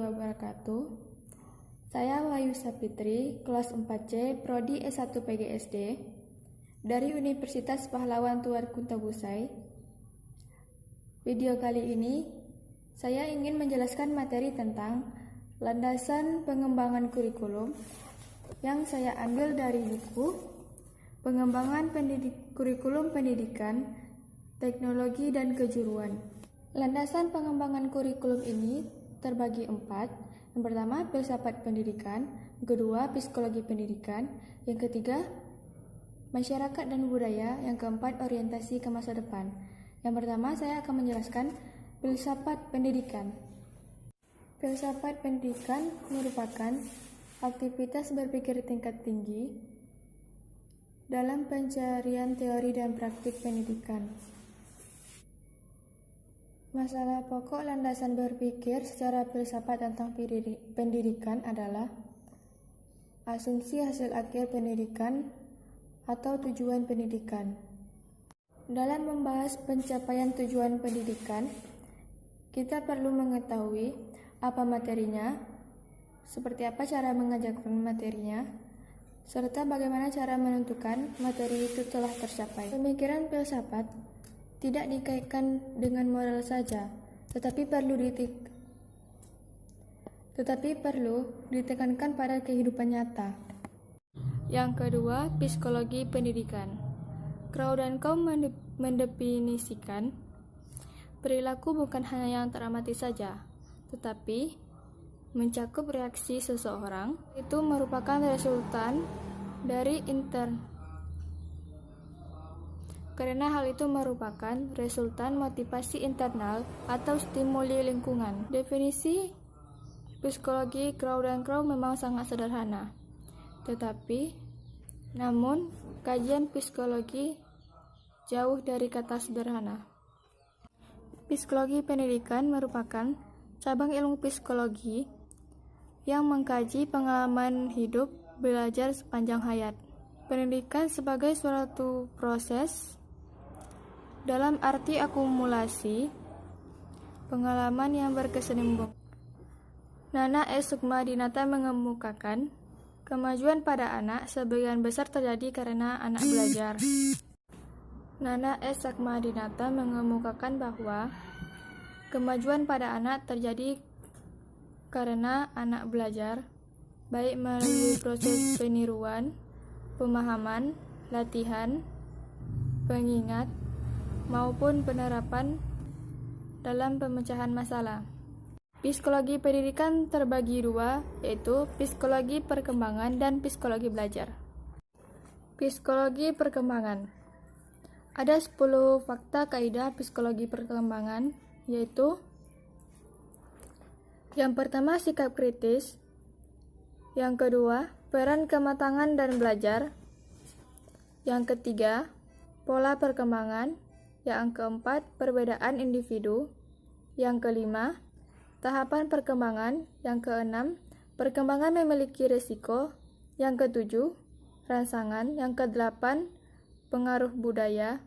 wabarakatuh. Saya Wahyu Sapitri, kelas 4C, Prodi S1 PGSD, dari Universitas Pahlawan Tuanku Busai. Video kali ini, saya ingin menjelaskan materi tentang landasan pengembangan kurikulum yang saya ambil dari buku Pengembangan Kurikulum Pendidikan, Teknologi dan Kejuruan. Landasan pengembangan kurikulum ini terbagi 4. Yang pertama, filsafat pendidikan. Yang kedua, psikologi pendidikan. Yang ketiga, masyarakat dan budaya. Yang keempat, orientasi ke masa depan. Yang pertama, saya akan menjelaskan filsafat pendidikan. Filsafat pendidikan merupakan aktivitas berpikir tingkat tinggi dalam pencarian teori dan praktik pendidikan. Masalah pokok landasan berpikir secara filsafat tentang pendidikan adalah asumsi hasil akhir pendidikan atau tujuan pendidikan. Dalam membahas pencapaian tujuan pendidikan, kita perlu mengetahui apa materinya, seperti apa cara mengajarkan materinya, serta bagaimana cara menentukan materi itu telah tercapai. Pemikiran filsafat tidak dikaitkan dengan moral saja, tetapi perlu ditekankan pada kehidupan nyata. Yang kedua, psikologi pendidikan. Crow dan Coe mendefinisikan perilaku bukan hanya yang teramati saja, tetapi mencakup reaksi seseorang. Itu merupakan resultan dari karena hal itu merupakan resultan motivasi internal atau stimuli lingkungan. Definisi psikologi Crow dan Coe memang sangat sederhana, namun kajian psikologi jauh dari kata sederhana. Psikologi pendidikan merupakan cabang ilmu psikologi yang mengkaji pengalaman hidup belajar sepanjang hayat. Pendidikan sebagai suatu proses dalam arti akumulasi pengalaman yang berkesinambungan. Nana S. Sukmadinata mengemukakan kemajuan pada anak sebagian besar terjadi karena anak belajar. Nana S. Sukmadinata mengemukakan bahwa kemajuan pada anak terjadi karena anak belajar, baik melalui proses peniruan, pemahaman, latihan, pengingat, maupun penerapan dalam pemecahan masalah. Psikologi pendidikan terbagi dua, yaitu psikologi perkembangan dan psikologi belajar. Psikologi perkembangan. Ada 10 fakta kaidah psikologi perkembangan, yaitu yang pertama, sikap kritis. Yang kedua, peran kematangan dan belajar. Yang ketiga, pola perkembangan. Yang keempat, perbedaan individu. Yang kelima, tahapan perkembangan. Yang keenam, perkembangan memiliki risiko. Yang ketujuh, rangsangan. Yang kedelapan, pengaruh budaya.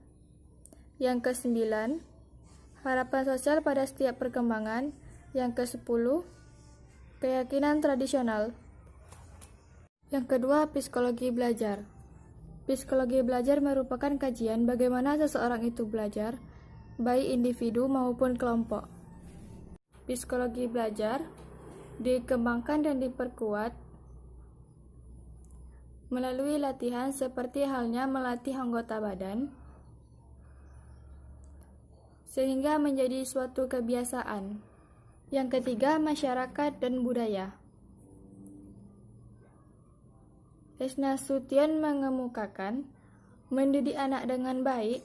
Yang kesembilan, harapan sosial pada setiap perkembangan. Yang kesepuluh, keyakinan tradisional. Yang kedua, psikologi belajar. Psikologi belajar merupakan kajian bagaimana seseorang itu belajar, baik individu maupun kelompok. Psikologi belajar dikembangkan dan diperkuat melalui latihan seperti halnya melatih anggota badan, sehingga menjadi suatu kebiasaan. Yang ketiga, masyarakat dan budaya. S. Nasution mengemukakan mendidik anak dengan baik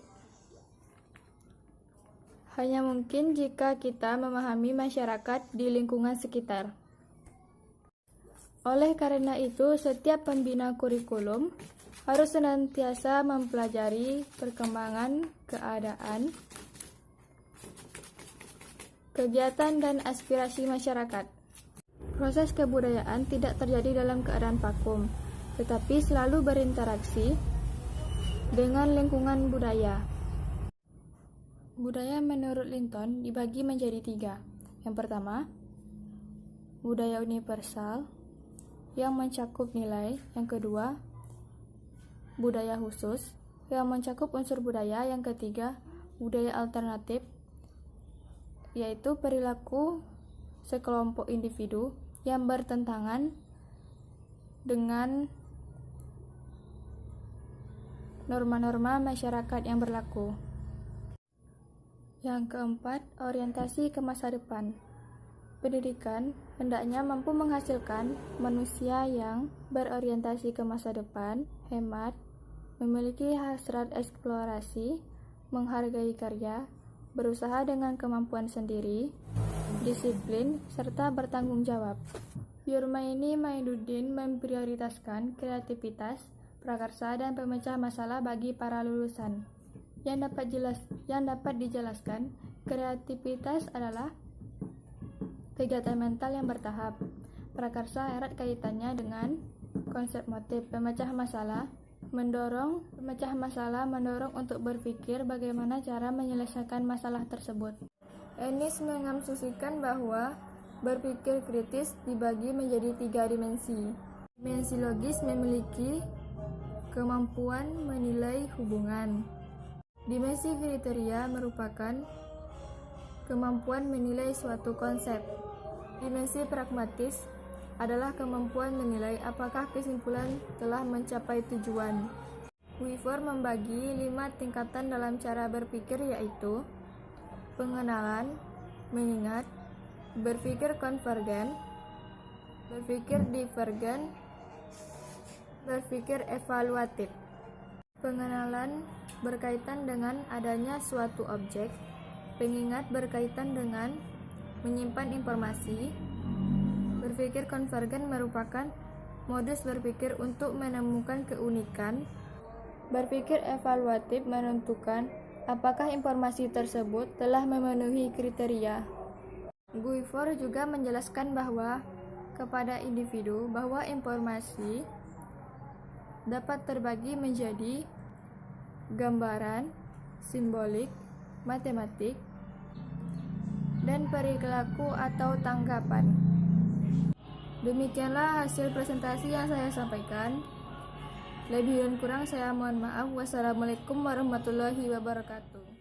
hanya mungkin jika kita memahami masyarakat di lingkungan sekitar. Oleh karena itu, setiap pembina kurikulum harus senantiasa mempelajari perkembangan keadaan, kegiatan, dan aspirasi masyarakat. Proses kebudayaan tidak terjadi dalam keadaan vakum, tetapi selalu berinteraksi dengan lingkungan budaya. Budaya menurut Linton dibagi menjadi 3. Yang pertama, budaya universal yang mencakup nilai. Yang kedua, budaya khusus yang mencakup unsur budaya. Yang ketiga, budaya alternatif, yaitu perilaku sekelompok individu yang bertentangan dengan norma-norma masyarakat yang berlaku. Yang keempat, orientasi ke masa depan. Pendidikan hendaknya mampu menghasilkan manusia yang berorientasi ke masa depan, hemat, memiliki hasrat eksplorasi, menghargai karya, berusaha dengan kemampuan sendiri, disiplin, serta bertanggung jawab. Yurmaini Mainuddin memprioritaskan kreativitas, prakarsa, dan pemecah masalah bagi para lulusan. Yang dapat dijelaskan, kreativitas adalah kegiatan mental yang bertahap. Prakarsa erat kaitannya dengan konsep motif. Pemecah masalah mendorong untuk berpikir bagaimana cara menyelesaikan masalah tersebut. Ennis mengasumsikan bahwa berpikir kritis dibagi menjadi 3 dimensi. Dimensi logis memiliki kemampuan menilai hubungan. Dimensi kriteria merupakan kemampuan menilai suatu konsep. Dimensi pragmatis adalah kemampuan menilai apakah kesimpulan telah mencapai tujuan. Guifor membagi 5 tingkatan dalam cara berpikir, yaitu pengenalan, mengingat, berpikir konvergen, berpikir divergen, berpikir evaluatif. Pengenalan berkaitan dengan adanya suatu objek, pengingat berkaitan dengan menyimpan informasi. Berpikir konvergen merupakan modus berpikir untuk menemukan keunikan. Berpikir evaluatif menentukan apakah informasi tersebut telah memenuhi kriteria. Guifor juga menjelaskan bahwa kepada individu bahwa informasi dapat terbagi menjadi gambaran, simbolik, matematik, dan perilaku atau tanggapan. Demikianlah hasil presentasi yang saya sampaikan. Lebih dan kurang saya mohon maaf. Wassalamualaikum warahmatullahi wabarakatuh.